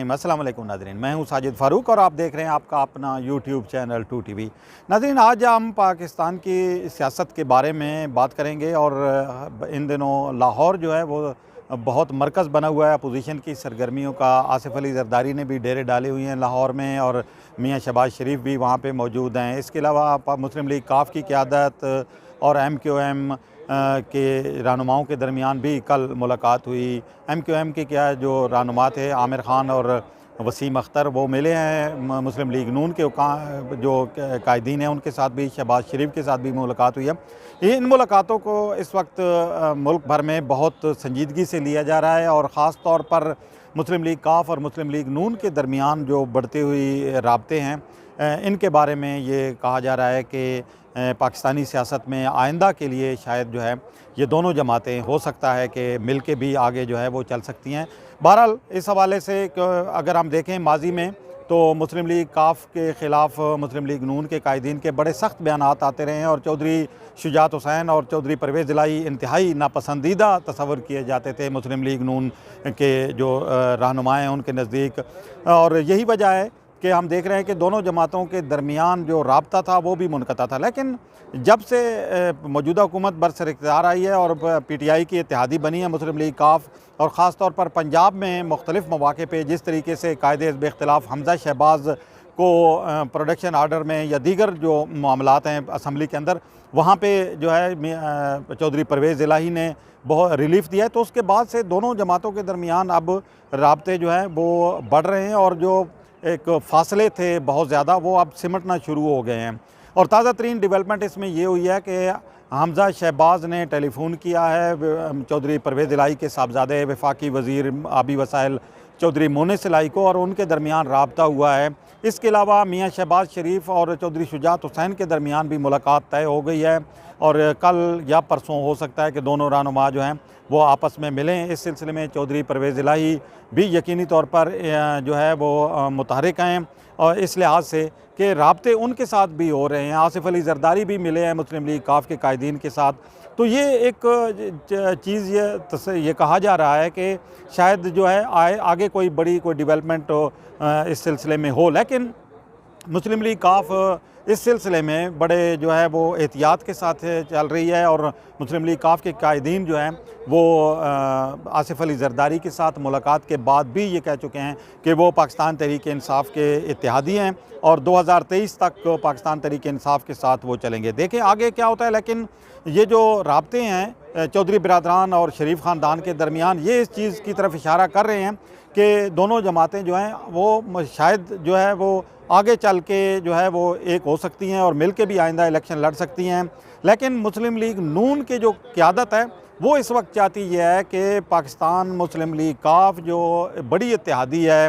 रहीम। अस्सलाम वालेकुम नाज़रीन, मैं हूं साजिद फ़ारूक और आप देख रहे हैं आपका अपना यूट्यूब चैनल 2 टीवी। नाज़रीन, आज हम पाकिस्तान की सियासत के बारे में बात करेंगे और इन दिनों लाहौर जो है वो बहुत मरकज़ बना हुआ है अपोजिशन की सरगर्मियों का। आसिफ अली ज़रदारी ने भी डेरे डाले हुए हैं लाहौर में और मियाँ शहबाज शरीफ भी वहाँ पे मौजूद हैं। इसके अलावा मुस्लिम लीग काफ की क़यादत और MQM के रहनुमाओं के दरमियान भी कल मुलाकात हुई। MQM के क्या जो रहनुमा थे आमिर ख़ान और वसीम अख्तर, वो मिले हैं मुस्लिम लीग नून के जो कायदीन हैं उनके साथ भी, शहबाज शरीफ के साथ भी मुलाकात हुई है। इन मुलाकातों को इस वक्त मुल्क भर में बहुत संजीदगी से लिया जा रहा है और ख़ास तौर पर मुस्लिम लीग काफ और मुस्लिम लीग नून के दरमियान जो बढ़ते हुए राब्ते हैं, इनके बारे में ये कहा जा रहा है कि पाकिस्तानी सियासत में आइंदा के लिए शायद जो है ये दोनों जमातें हो सकता है कि मिल के भी आगे जो है वो चल सकती हैं। बहरहाल इस हवाले से अगर हम देखें माजी में तो मुस्लिम लीग काफ के ख़िलाफ़ मुस्लिम लीग नून के कायदीन के बड़े सख्त बयानात आते रहे हैं और चौधरी शुजात हुसैन और चौधरी परवेज़ इलाही इंतहाई नापसंदीदा तस्वर किए जाते थे मुस्लिम लीग नून के जो रहनुमा हैं उनके नज़दीक। और यही वजह है कि हम देख रहे हैं कि दोनों जमातों के दरमियान जो राब्ता था वो भी मुनक़ता था। लेकिन जब से मौजूदा हुकूमत बरसर इक़्तिदार आई है और PTI की इत्तेहादी बनी है मुस्लिम लीग काफ, और ख़ास तौर पर पंजाब में मुख्तलिफ़ मौक़े पे जिस तरीके से कायदे हिज़्ब इख्तिलाफ़ हमज़ा शहबाज को प्रोडक्शन आर्डर में या दीगर जो मामलात हैं असम्बली के अंदर, वहाँ पे जो है चौधरी परवेज़ इलाही ने बहुत रिलीफ़ दिया है। तो उसके बाद से दोनों जमातों के दरमियान अब राब्ते जो हैं वो बढ़ रहे हैं और जो एक फ़ासले थे बहुत ज़्यादा वो अब सिमटना शुरू हो गए हैं। और ताज़ा तरीन डेवलपमेंट इसमें ये हुई है कि हमज़ा शहबाज ने टेलीफ़ोन किया है चौधरी परवेज़ इलाही के साहबज़ादे वफाकी वज़ीर आबी वसाइल चौधरी मोनिस इलाही को, और उनके दरमियान राब्ता हुआ है। इसके अलावा मियाँ शहबाज शरीफ और चौधरी शुजात हुसैन के दरमियान भी मुलाकात तय हो गई है और कल या परसों हो सकता है कि दोनों रहनुमा जो हैं वो आपस में मिलें। इस सिलसिले में चौधरी परवेज़ इलाही भी यकीनी तौर पर जो है वो मुतहरिक हैं और इस लिहाज से कि राब्ते उनके साथ भी हो रहे हैं। आसिफ अली ज़रदारी भी मिले हैं मुस्लिम लीग काफ के कायदीन के साथ। तो ये एक चीज़ ये कहा जा रहा है कि शायद जो है आगे कोई बड़ी कोई डेवलपमेंट इस सिलसिले में हो। लेकिन मुस्लिम लीग काफ इस सिलसिले में बड़े जो है वो एहतियात के साथ चल रही है और मुस्लिम लीग काफ के कायदीन जो हैं वो आसिफ अली ज़रदारी के साथ मुलाकात के बाद भी ये कह चुके हैं कि वो पाकिस्तान तहरीक इंसाफ के इत्तेहादी हैं और 2023 तक पाकिस्तान तहरीक इंसाफ के साथ वो चलेंगे। देखें आगे क्या होता है। लेकिन ये जो राब्ते हैं चौधरी बिरादरान और शरीफ ख़ानदान के दरमियान, ये इस चीज़ की तरफ इशारा कर रहे हैं कि दोनों जमातें जो हैं वो शायद जो है वो आगे चल के जो है वो एक हो सकती हैं और मिल के भी आइंदा इलेक्शन लड़ सकती हैं। लेकिन मुस्लिम लीग नून के जो क़यादत है वो इस वक्त चाहती यह है कि पाकिस्तान मुस्लिम लीग काफ जो बड़ी इत्तेहादी है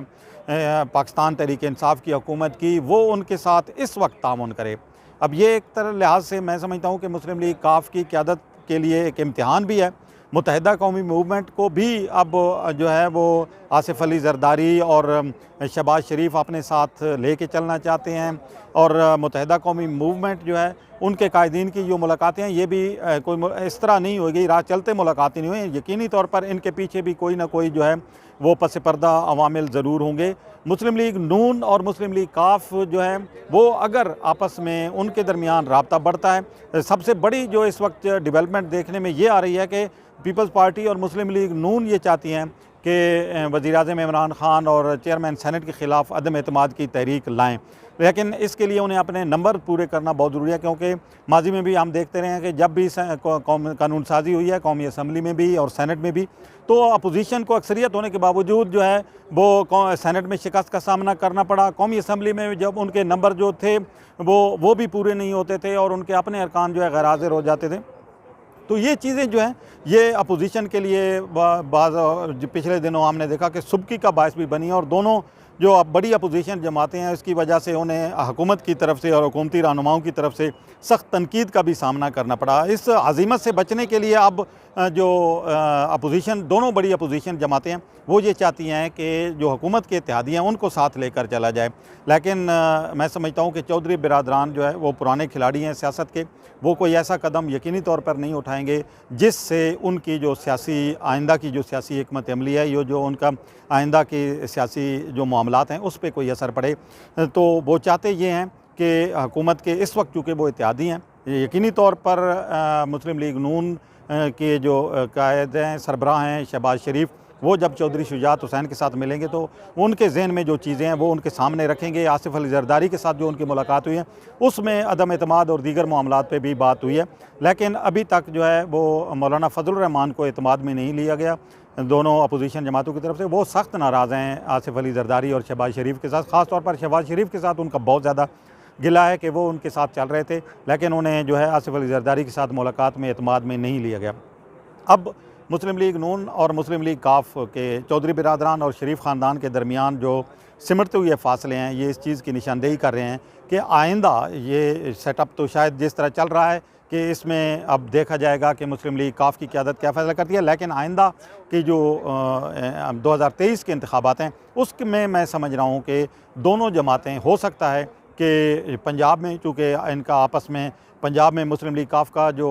पाकिस्तान तहरीक इंसाफ की हुकूमत की, वो उनके साथ इस वक्त तामुन करे। अब ये एक तरह लिहाज से मैं समझता हूँ कि मुस्लिम लीग काफ की क़यादत के लिए एक इम्तिहान भी है। मुत्तहिदा कौमी मूवमेंट को भी अब जो है वो आसिफ अली ज़रदारी और शहबाज शरीफ अपने साथ लेके चलना चाहते हैं और मुत्तहिदा कौमी मूवमेंट जो है उनके कायदीन की जो मुलाकातें हैं ये भी कोई इस तरह नहीं होगी राह चलते मुलाकातें नहीं हुई। यकीनी तौर पर इनके पीछे भी कोई ना कोई जो है वो पस पर्दा अवामिल ज़रूर होंगे। मुस्लिम लीग नून और मुस्लिम लीग काफ जो है वो अगर आपस में उनके दरमियान राब्ता बढ़ता है, सबसे बड़ी जो इस वक्त डेवलपमेंट देखने में ये आ रही है कि पीपल्स पार्टी और मुस्लिम लीग नून ये चाहती हैं कि वज़ीर-ए-आज़म इमरान ख़ान और चेयरमैन सेनेट के ख़िलाफ़ अदम एतमाद की तहरीक लाएँ। लेकिन इसके लिए उन्हें अपने नंबर पूरे करना बहुत ज़रूरी है, क्योंकि माजी में भी हम देखते रहे हैं कि जब भी कानून साजी हुई है कौमी असम्बली में भी और सेनेट में भी, तो अपोजिशन को अक्सरियत होने के बावजूद जो है वो सेनेट में शिकस्त का सामना करना पड़ा। कौमी असम्बली में जब उनके नंबर जो थे वो भी पूरे नहीं होते थे और उनके अपने अरकान जो है गैर हाज़िर हो जाते थे। तो ये चीज़ें जो हैं ये अपोजिशन के लिए पिछले दिनों हमने देखा कि सुबकी का बायस भी बनी है और दोनों जो अब बड़ी अपोजिशन जमातें हैं, इसकी वजह से उन्हें हुकूमत की तरफ से और हुकूमती रहनुमाओं की तरफ से सख्त तनकीद का भी सामना करना पड़ा। इस अज़ीमत से बचने के लिए अब जो अपोजिशन, दोनों बड़ी अपोजिशन जमातें हैं, वो ये चाहती हैं कि जो हुकूमत के इत्तेहादी हैं उनको साथ लेकर चला जाए। लेकिन मैं समझता हूँ कि चौधरी बिरादरान जो है वो पुराने खिलाड़ी हैं सियासत के, वो कोई ऐसा कदम यकीनी तौर पर नहीं उठाएंगे जिससे उनकी जो सियासी आइंदा की जो सियासी हिकमत अमली है, ये जो उनका आइंदा की सियासी जो मामलात हैं उस पर कोई असर पड़े। तो वो चाहते ये हैं कि हुकूमत के इस वक्त चूँकि वो इत्तेहादी हैं, यकीनी तौर पर मुस्लिम लीग नून के जो कायद हैं, सरबराह हैं शहबाज शरीफ, वो जब चौधरी शुजात हुसैन के साथ मिलेंगे तो उनके जहन में जो चीज़ें हैं वो उनके सामने रखेंगे। आसिफ अली जरदारी के साथ जो उनकी मुलाकात हुई है उसमें अदम एतमाद और दीगर मामलात पे भी बात हुई है, लेकिन अभी तक जो है वो मौलाना फजलुर रहमान को एतमाद में नहीं लिया गया। दोनों अपोजिशन जमातों की तरफ से वो सख्त नाराज़ हैं आसिफ अली जरदारी और शहबाज शरीफ के साथ। ख़ास तौर पर शहबाज शरीफ के साथ उनका बहुत ज़्यादा गिला है कि वो उनके साथ चल रहे थे, लेकिन उन्हें जो है आसिफ अली जरदारी के साथ मुलाकात में एतमाद में नहीं लिया गया। अब मुस्लिम लीग नून और मुस्लिम लीग काफ के चौधरी बिरादरान और शरीफ ख़ानदान के दरमियान जो सिमटते हुए फ़ासले हैं, ये इस चीज़ की निशानदेही कर रहे हैं कि आइंदा ये सेटअप तो शायद जिस तरह चल रहा है कि इसमें अब देखा जाएगा कि मुस्लिम लीग काफ की क़यादत क्या फ़ैसला करती है, लेकिन आइंदा की जो 2023 के इंतखाबात हैं उसमें मैं समझ रहा हूँ कि दोनों जमातें, हो सकता है कि पंजाब में, चूँकि इनका आपस में पंजाब में मुस्लिम लीग काफ का जो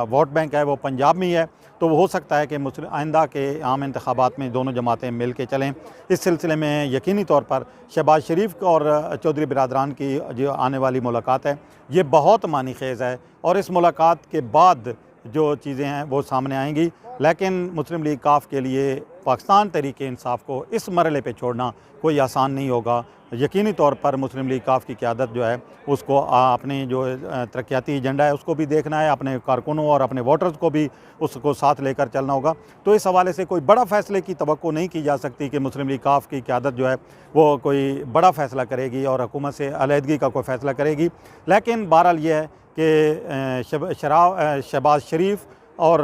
वोट बैंक है वो पंजाब में ही है, तो हो सकता है कि आइंदा के आम इंतखाबात में दोनों जमातें मिल के चलें। इस सिलसिले में यकीनी तौर पर शहबाज शरीफ और चौधरी बिरादरान की जो आने वाली मुलाकात है ये बहुत मानी खेज़ है, और इस मुलाकात के बाद जो चीज़ें हैं वो सामने आएंगी। लेकिन मुस्लिम लीग काफ के लिए पाकिस्तान तहरीक इंसाफ को इस मरहले पे छोड़ना कोई आसान नहीं होगा। यकीनी तौर पर मुस्लिम लीग काफ की क़यादत जो है उसको अपने जो तरक्याती एजेंडा है उसको भी देखना है, अपने कारकुनों और अपने वोटर्स को भी उसको साथ लेकर चलना होगा। तो इस हवाले से कोई बड़ा फ़ैसले की तवक्को नहीं की जा सकती कि मुस्लिम लीग काफ की क़यादत जो है वो कोई बड़ा फ़ैसला करेगी और हुकूमत से अलहदगी का कोई फ़ैसला करेगी। लेकिन बहरहाल ये है कि शहबाज शरीफ और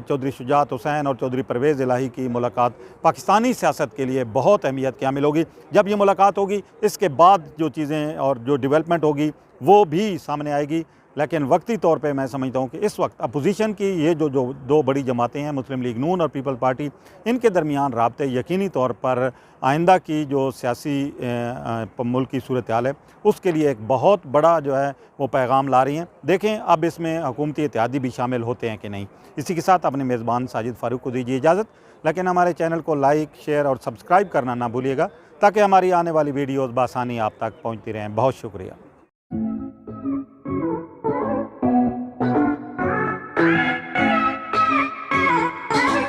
चौधरी शुजात हुसैन और चौधरी परवेज़ इलाही की मुलाकात पाकिस्तानी सियासत के लिए बहुत अहमियत की हामिल होगी। जब ये मुलाकात होगी इसके बाद जो चीज़ें और जो डेवलपमेंट होगी वो भी सामने आएगी। लेकिन वक्ती तौर पे मैं समझता हूँ कि इस वक्त अपोजिशन की ये जो दो बड़ी जमातें हैं, मुस्लिम लीग नून और पीपल पार्टी, इनके दरमियान राब्ते यकीनी तौर पर आइंदा की जो सियासी मुल्क की सूरत हाल है उसके लिए एक बहुत बड़ा जो है वो पैगाम ला रही हैं। देखें अब इसमें हुकूमती इत्तेहादी भी शामिल होते हैं कि नहीं। इसी के साथ अपने मेज़बान साजिद फ़ारूक को दीजिए इजाज़त, लेकिन हमारे चैनल को लाइक, शेयर और सब्सक्राइब करना ना भूलिएगा ताकि हमारी आने वाली वीडियोज़ बआसानी आप तक पहुँचती रहें। बहुत शुक्रिया।